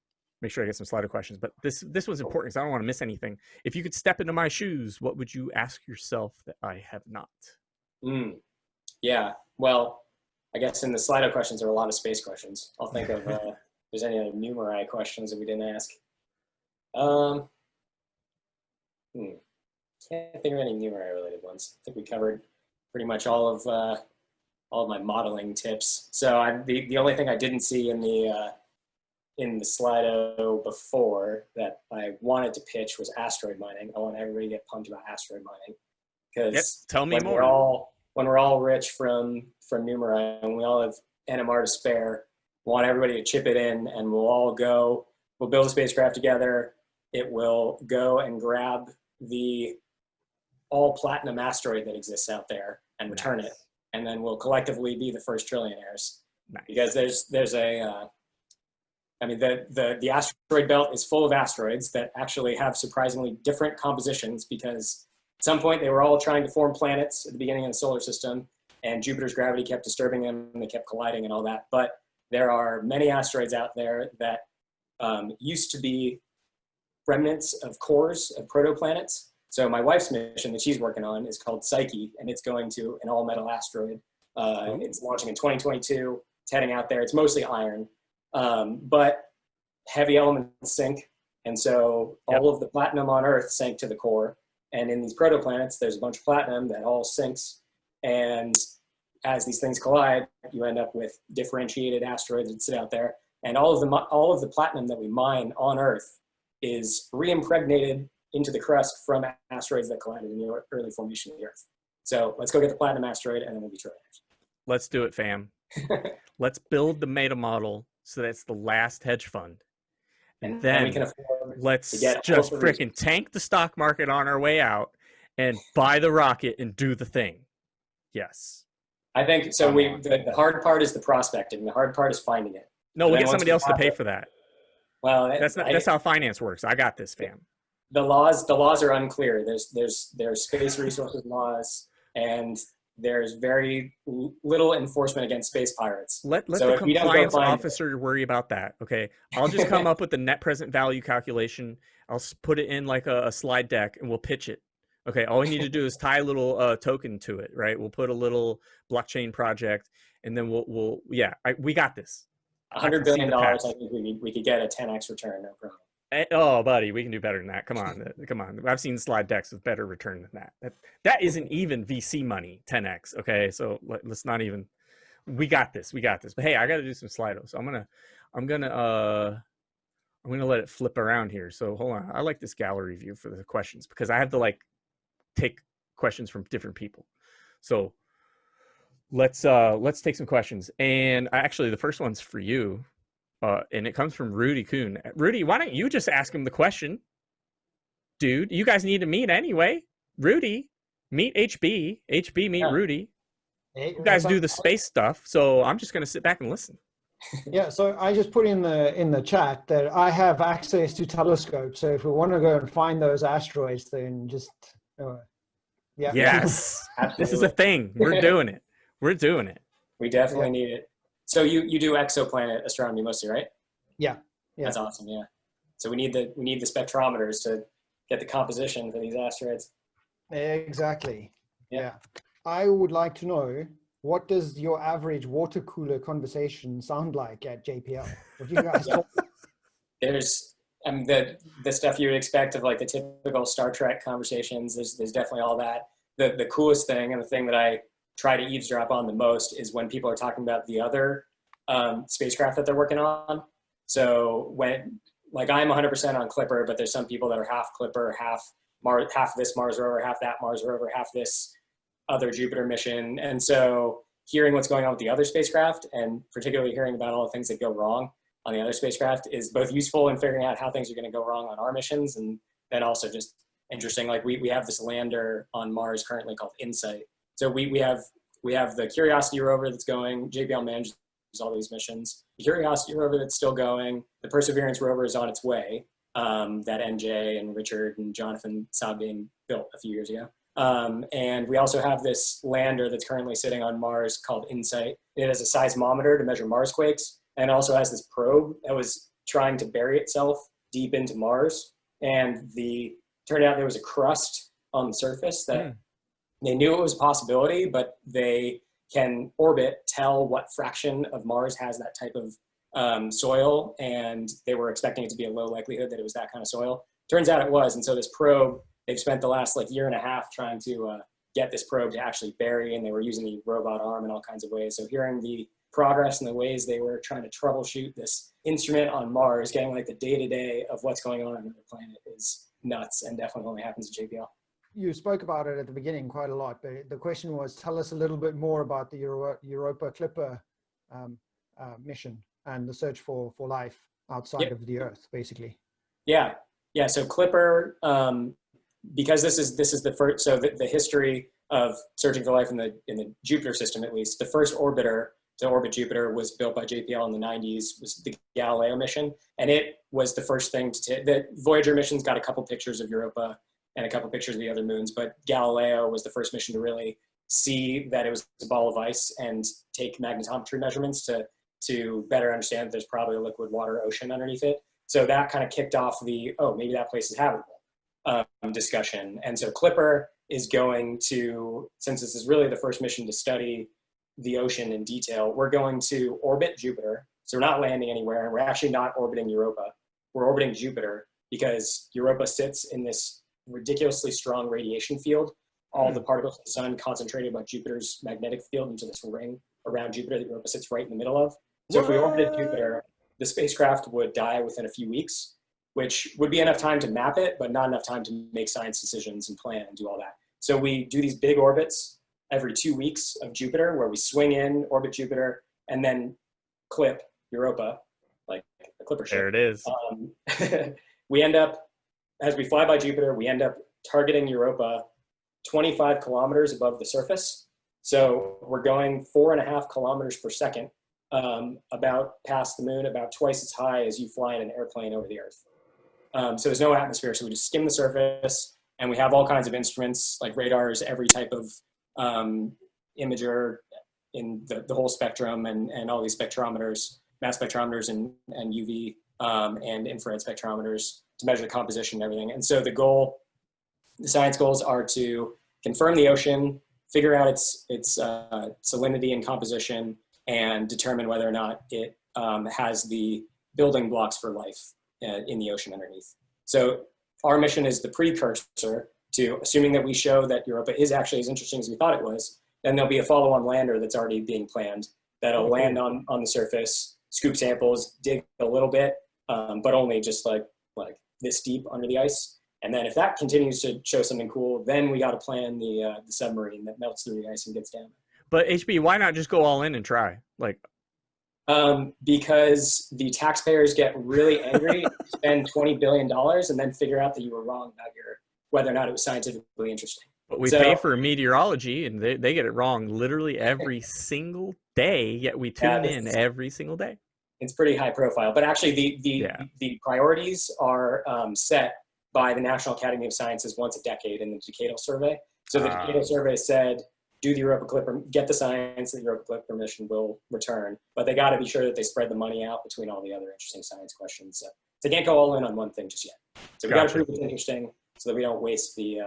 make sure I get some Slido questions. But this was important because I don't want to miss anything. If you could step into my shoes, what would you ask yourself that I have not? Yeah, well, I guess in the Slido questions, there are a lot of space questions. I'll think of if there's any other Numerai questions that we didn't ask. Can't think of any Numerai related ones. I think we covered pretty much all of my modeling tips. So the only thing I didn't see in the Slido before that I wanted to pitch was asteroid mining. I want everybody to get pumped about asteroid mining because tell me more. When we're all rich from Numerai and we all have NMR to spare, we want everybody to chip it in, and we'll build a spacecraft together. It will go and grab the all platinum asteroid that exists out there and return it, and then we'll collectively be the first trillionaires. Nice. Because there's a the asteroid belt is full of asteroids that actually have surprisingly different compositions, because at some point they were all trying to form planets at the beginning of the solar system, and Jupiter's gravity kept disturbing them and they kept colliding and all that. But there are many asteroids out there that used to be remnants of cores of protoplanets. So my wife's mission that she's working on is called Psyche, and it's going to an all-metal asteroid. It's launching in 2022. It's heading out there. It's mostly iron, but heavy elements sink, and so all of the platinum on Earth sank to the core. And in these protoplanets, there's a bunch of platinum that all sinks, and as these things collide, you end up with differentiated asteroids that sit out there. And all of the platinum that we mine on Earth is re-impregnated into the crust from asteroids that collided in the early formation of the Earth. So let's go get the platinum asteroid, and then we'll be trillionaires. Let's do it, fam. Let's build the meta model so that's the last hedge fund. And then we can afford let's just freaking tank the stock market on our way out and buy the rocket and do the thing. Yes. I think so. The hard part is the prospecting. The hard part is finding it. No, we'll get somebody else to pay for that. Well, that's how finance works. I got this, fam. The laws are unclear. There's space resources laws, and there's very little enforcement against space pirates. Let the compliance officer worry about that. Okay, I'll just come up with the net present value calculation. I'll put it in like a slide deck, and we'll pitch it. Okay, all we need to do is tie a little token to it, right? We'll put a little blockchain project, and then we got this. $100 billion. I think we could get a 10x return, no problem. Oh, buddy, we can do better than that. Come on. I've seen slide decks with better return than that. That isn't even VC money, 10x. Okay, so let's not even. We got this. But hey, I got to do some Slido, so I'm gonna let it flip around here. So hold on. I like this gallery view for the questions because I have to take questions from different people. So let's take some questions. And actually, the first one's for you. And it comes from Rudy Kuhn. Rudy, why don't you just ask him the question? Dude, you guys need to meet anyway. Rudy, meet HB. HB, meet Rudy. Hey, you guys do the space stuff, so I'm just going to sit back and listen. Yeah, so I just put in the chat that I have access to telescopes. So if we want to go and find those asteroids, then just, yeah. Yes, this is a thing. We're doing it. We're doing it. We definitely need it. So you do exoplanet astronomy mostly, right? Yeah. That's awesome. Yeah. So we need the spectrometers to get the composition for these asteroids. Exactly. Yeah. I would like to know, what does your average water cooler conversation sound like at JPL? What do you guys talk about? There's the stuff you would expect of like the typical Star Trek conversations. There's definitely all that. The coolest thing, and the thing that I try to eavesdrop on the most, is when people are talking about the other spacecraft that they're working on. So when, I'm 100% on Clipper, but there's some people that are half Clipper, half this Mars rover, half that Mars rover, half this other Jupiter mission. And so hearing what's going on with the other spacecraft, and particularly hearing about all the things that go wrong on the other spacecraft, is both useful in figuring out how things are going to go wrong on our missions, and then also just interesting. Like we have this lander on Mars currently called InSight. So we have the Curiosity rover that's going. JPL manages all these missions. The Curiosity rover that's still going. The Perseverance rover is on its way. That NJ and Richard and Jonathan saw being built a few years ago. And we also have this lander that's currently sitting on Mars called InSight. It has a seismometer to measure Mars quakes, and also has this probe that was trying to bury itself deep into Mars. And turned out there was a crust on the surface that they knew it was a possibility, but they can orbit tell what fraction of Mars has that type of soil, and they were expecting it to be a low likelihood that it was that kind of soil. Turns out it was, and so this probe, they've spent the last like year and a half trying to get this probe to actually bury, and they were using the robot arm in all kinds of ways. So hearing the progress and the ways they were trying to troubleshoot this instrument on Mars, getting like the day-to-day of what's going on the planet is nuts, and definitely only happens at JPL. You spoke about it at the beginning quite a lot, but the question was, tell us a little bit more about the Europa Clipper mission and the search for life outside of the Earth, basically. Yeah. So Clipper, because this is the first. So the history of searching for life in the Jupiter system, at least, the first orbiter to orbit Jupiter was built by JPL in the 90s. Was the Galileo mission, and it was the first thing to. The Voyager missions got a couple pictures of Europa and a couple pictures of the other moons, but Galileo was the first mission to really see that it was a ball of ice and take magnetometry measurements to better understand that there's probably a liquid water ocean underneath it. So that kind of kicked off the, oh, maybe that place is habitable discussion. And so Clipper is going to, since this is really the first mission to study the ocean in detail, we're going to orbit Jupiter. So we're not landing anywhere, and we're actually not orbiting Europa. We're orbiting Jupiter because Europa sits in this ridiculously strong radiation field. All the particles of the sun concentrated by Jupiter's magnetic field into this ring around Jupiter that Europa sits right in the middle of. So if we orbited Jupiter, the spacecraft would die within a few weeks, which would be enough time to map it, but not enough time to make science decisions and plan and do all that. So we do these big orbits every 2 weeks of Jupiter, where we swing in, orbit Jupiter, and then clip Europa, like a clipper ship. There it is. We end up, as we fly by Jupiter, we end up targeting Europa 25 kilometers above the surface. So we're going 4.5 kilometers per second, about past the moon, about twice as high as you fly in an airplane over the Earth. So there's no atmosphere, so we just skim the surface, and we have all kinds of instruments like radars, every type of imager in the whole spectrum, and all these spectrometers, mass spectrometers and UV and infrared spectrometers to measure the composition and everything. And so the science goals are to confirm the ocean, figure out its salinity and composition, and determine whether or not it has the building blocks for life in the ocean underneath. So our mission is the precursor to, assuming that we show that Europa is actually as interesting as we thought it was, then there'll be a follow-on lander that's already being planned that'll land on the surface, scoop samples, dig a little bit, but only just like this deep under the ice. And then if that continues to show something cool, then we got to plan the submarine that melts through the ice and gets down. But HB, why not just go all in and try? Because the taxpayers get really angry, spend $20 billion, and then figure out that you were wrong about whether or not it was scientifically interesting. But we pay for meteorology, and they get it wrong literally every single day, yet we tune in every single day. It's pretty high profile. But actually, the priorities are set by the National Academy of Sciences once a decade in the decadal survey. So the decadal survey said, do the Europa Clipper, get the science that the Europa Clipper mission will return, but they got to be sure that they spread the money out between all the other interesting science questions. So they can't go all in on one thing just yet. So we got to prove it's interesting so that we don't waste the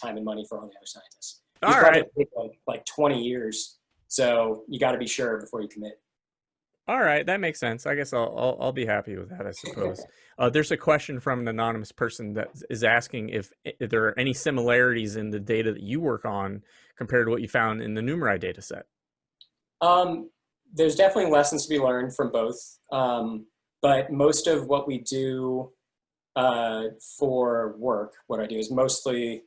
time and money for all the other scientists. These projects take like 20 years, so you got to be sure before you commit. All right, that makes sense. I guess I'll be happy with that, I suppose. There's a question from an anonymous person that is asking if there are any similarities in the data that you work on compared to what you found in the Numerai data set. There's definitely lessons to be learned from both, but most of what we do for work, what I do is mostly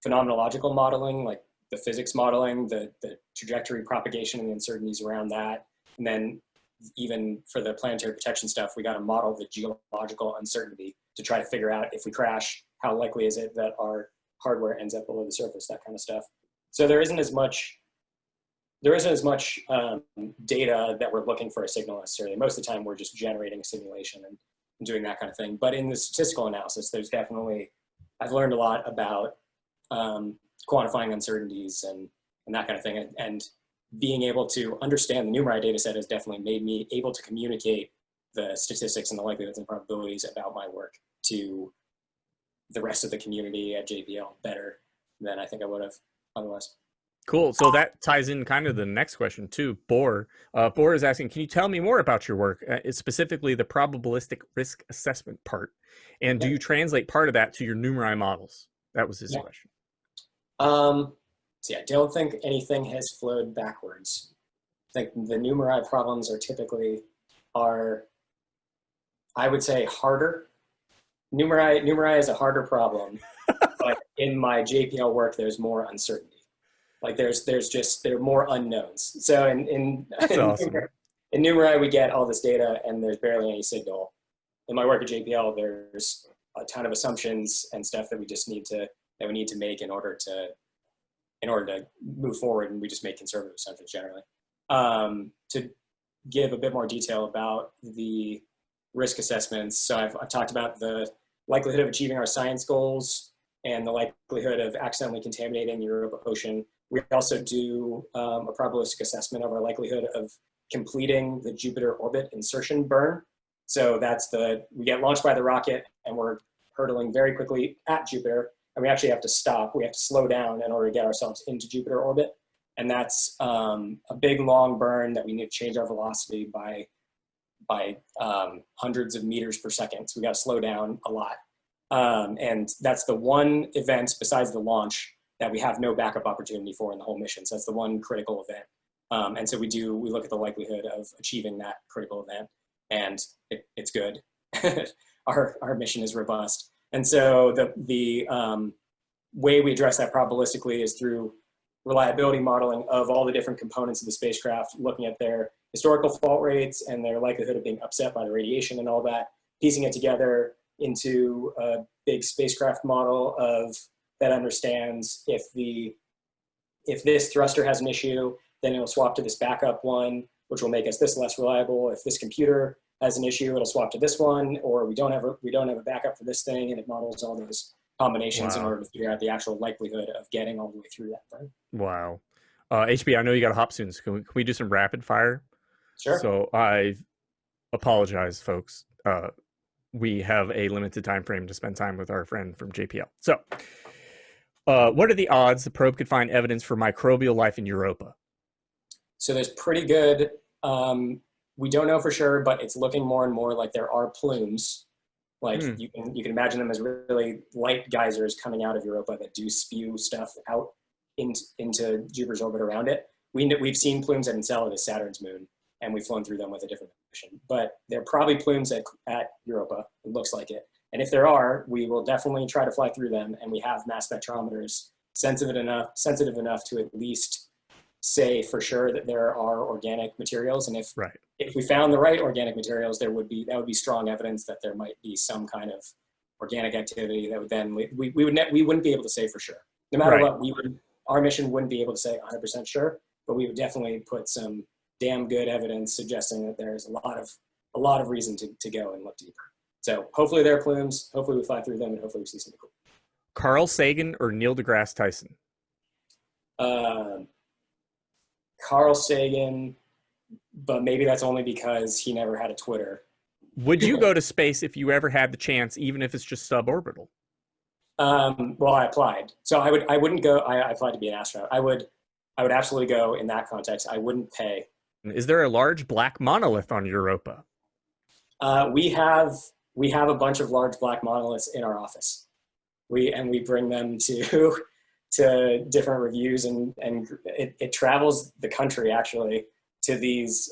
phenomenological modeling, like the physics modeling, the trajectory propagation and the uncertainties around that, and then even for the planetary protection stuff, we got to model the geological uncertainty to try to figure out if we crash, how likely is it that our hardware ends up below the surface, that kind of stuff. So there isn't as much data that we're looking for a signal necessarily. Most of the time, we're just generating a simulation and doing that kind of thing. But in the statistical analysis, there's definitely, I've learned a lot about quantifying uncertainties and that kind of thing. And being able to understand the Numerai data set has definitely made me able to communicate the statistics and the likelihoods and probabilities about my work to the rest of the community at JPL better than I think I would have otherwise. Cool. So that ties in kind of the next question too. Bohr is asking, can you tell me more about your work, specifically the probabilistic risk assessment part? And do you translate part of that to your Numerai models? That was his question. See, I don't think anything has flowed backwards. I think the Numerai problems are, I would say, harder. Numerai is a harder problem, but in my JPL work, there's more uncertainty. Like there are more unknowns. So Awesome. in Numerai, we get all this data and there's barely any signal. In my work at JPL, there's a ton of assumptions and stuff that we need to make in order to move forward, and we just make conservative assumptions generally. To give a bit more detail about the risk assessments, so I've talked about the likelihood of achieving our science goals and the likelihood of accidentally contaminating the Europa Ocean. We also do a probabilistic assessment of our likelihood of completing the Jupiter orbit insertion burn. So we get launched by the rocket and we're hurtling very quickly at Jupiter, and we actually have to stop. We have to slow down in order to get ourselves into Jupiter orbit. And that's a big, long burn that we need to change our velocity by hundreds of meters per second. So we got to slow down a lot. And that's the one event besides the launch that we have no backup opportunity for in the whole mission. So that's the one critical event. And so we look at the likelihood of achieving that critical event, and it's good. Our mission is robust. And so the way we address that probabilistically is through reliability modeling of all the different components of the spacecraft, looking at their historical fault rates and their likelihood of being upset by the radiation and all that, piecing it together into a big spacecraft model that understands if this thruster has an issue, then it'll swap to this backup one, which will make us this less reliable. If this computer has an issue, it'll swap to this one, or we don't have a backup for this thing, and it models all those combinations in order to figure out the actual likelihood of getting all the way through that burn. Wow. HB, I know you got to hop soon. So can we do some rapid fire? Sure. So I apologize, folks. We have a limited time frame to spend time with our friend from JPL. So what are the odds the probe could find evidence for microbial life in Europa? So there's pretty good, we don't know for sure, but it's looking more and more like there are plumes. Like you can imagine them as really light geysers coming out of Europa that do spew stuff out into Jupiter's orbit around it. We've seen plumes at Enceladus, Saturn's moon, and we've flown through them with a different mission. But there are probably plumes at Europa. It looks like it. And if there are, we will definitely try to fly through them. And we have mass spectrometers sensitive enough to at least say for sure that there are organic materials. And if we found the right organic materials, that would be strong evidence that there might be some kind of organic activity that would then we wouldn't be able to say for sure. No matter what, our mission wouldn't be able to say 100% sure, but we would definitely put some damn good evidence suggesting that there's a lot of reason to go and look deeper. So hopefully there are plumes, hopefully we fly through them, and hopefully we see something cool. Carl Sagan or Neil deGrasse Tyson? Carl Sagan, but maybe that's only because he never had a Twitter. Would you go to space if you ever had the chance, even if it's just suborbital? Well, I applied. So I wouldn't go. I applied to be an astronaut. I would absolutely go in that context. I wouldn't pay. Is there a large black monolith on Europa? We have a bunch of large black monoliths in our office. We bring them to different reviews, and it travels the country actually to these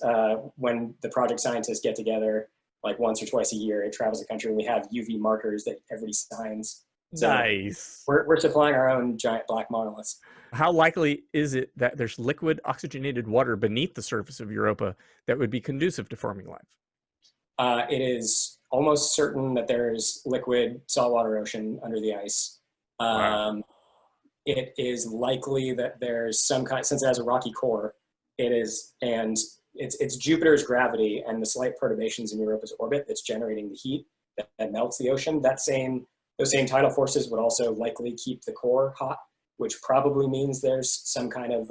when the project scientists get together like once or twice a year. It travels the country, and we have UV markers that everybody signs. So nice. We're supplying our own giant black monoliths. How likely is it that there's liquid oxygenated water beneath the surface of Europa that would be conducive to forming life? It is almost certain that there's liquid saltwater ocean under the ice. Wow. It is likely that there's some kind, since it has a rocky core, and it's Jupiter's gravity and the slight perturbations in Europa's orbit that's generating the heat that melts the ocean. Those same tidal forces would also likely keep the core hot, which probably means there's some kind of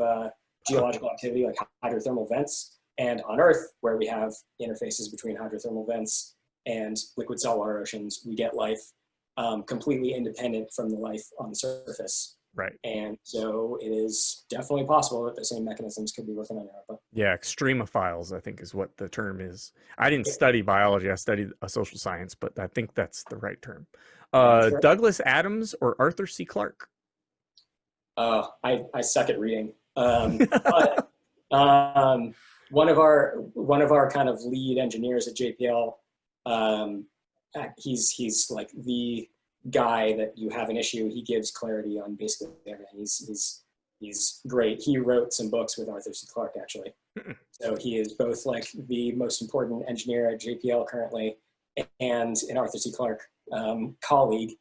geological activity like hydrothermal vents. And on Earth, where we have interfaces between hydrothermal vents and liquid saltwater oceans, we get life completely independent from the life on the surface. Right. And so it is definitely possible that the same mechanisms could be working on Europa. Yeah, extremophiles, I think, is what the term is. I didn't study biology. I studied social science, but I think that's the right term. Sure. Douglas Adams or Arthur C. Clarke? I suck at reading. But one of our kind of lead engineers at JPL, he's like the guy that you have an issue, he gives clarity on basically everything. He's great. He wrote some books with Arthur C. Clarke, actually. So he is both like the most important engineer at JPL currently and an Arthur C. Clarke colleague.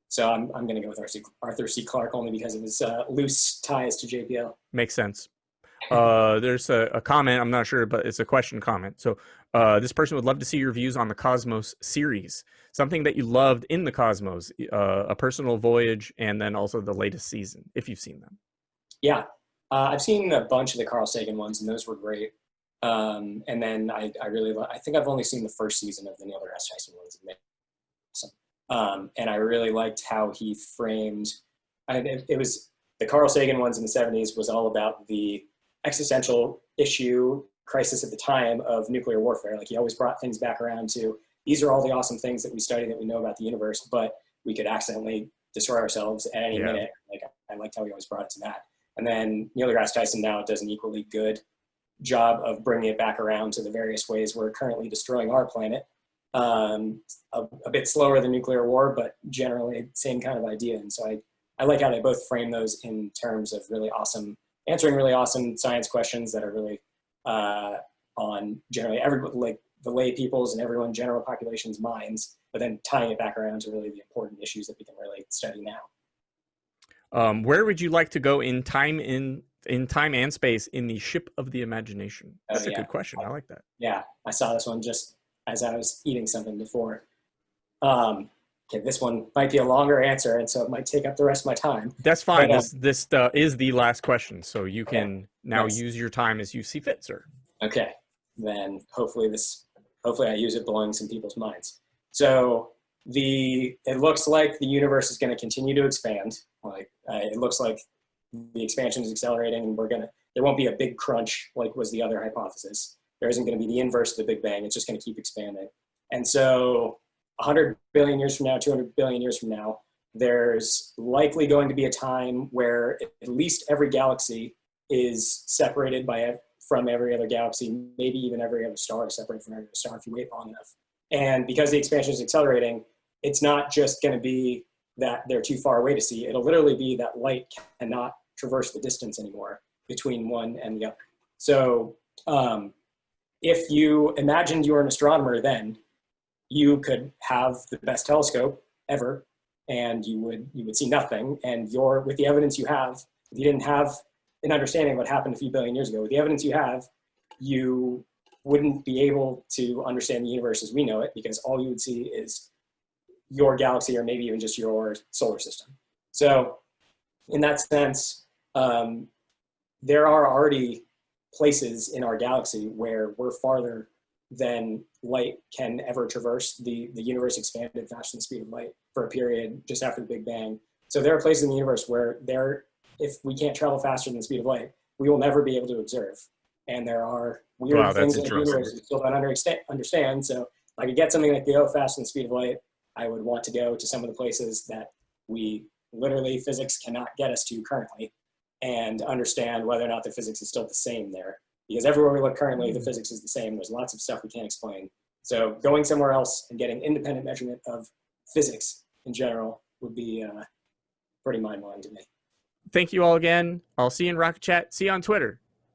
So I'm going to go with Arthur C. Clarke only because of his loose ties to JPL. Makes sense. There's a comment, I'm not sure, but it's a question comment. So this person would love to see your views on the Cosmos series. Something that you loved in the Cosmos, a personal voyage, and then also the latest season, if you've seen them. Yeah, I've seen a bunch of the Carl Sagan ones, and those were great. And then I think I've only seen the first season of the Neil deGrasse Tyson ones. And I really liked how he framed, it was the Carl Sagan ones in the 70s was all about the existential issue, crisis at the time of nuclear warfare. Like he always brought things back around to, these are all the awesome things that we study that we know about the universe, but we could accidentally destroy ourselves at any minute. Like I liked how he always brought it to that. And then Neil deGrasse Tyson now does an equally good job of bringing it back around to the various ways we're currently destroying our planet. A bit slower than nuclear war, but generally same kind of idea. And so I like how they both frame those in terms of really awesome, answering really awesome science questions that are really on generally like the lay people's and everyone general population's minds, but then tying it back around to really the important issues that we can really study now. Where would you like to go in time and space in the ship of the imagination? That's a good question. I like that. Yeah, I saw this one just as I was eating something before. Okay, this one might be a longer answer, and so it might take up the rest of my time. That's fine. But, this is the last question, so you can now use your time as you see fit, sir. Okay, then hopefully I use it blowing some people's minds. So it looks like the universe is going to continue to expand. Like it looks like the expansion is accelerating, and there won't be a big crunch like was the other hypothesis. There isn't going to be the inverse of the Big Bang. It's just going to keep expanding. And so 100 billion years from now, 200 billion years from now, there's likely going to be a time where at least every galaxy is separated from every other galaxy, maybe even every other star is separated from every other star if you wait long enough. And because the expansion is accelerating, it's not just going to be that they're too far away to see. It'll literally be that light cannot traverse the distance anymore between one and the other. So if you imagined you were an astronomer then, you could have the best telescope ever, and you would see nothing. And with the evidence you have, if you didn't have an understanding of what happened a few billion years ago, with the evidence you have, you wouldn't be able to understand the universe as we know it, because all you would see is your galaxy or maybe even just your solar system. So in that sense, there are already places in our galaxy where we're farther than light can ever traverse. The universe expanded faster than the speed of light for a period just after the Big Bang. So there are places in the universe where if we can't travel faster than the speed of light, we will never be able to observe. And there are weird things in the universe we still don't understand. So if I could get something that could go faster than the speed of light, I would want to go to some of the places that physics cannot get us to currently, and understand whether or not the physics is still the same there. Because everywhere we look currently, the physics is the same. There's lots of stuff we can't explain. So going somewhere else and getting independent measurement of physics in general would be pretty mind-blowing to me. Thank you all again. I'll see you in Rocket Chat. See you on Twitter.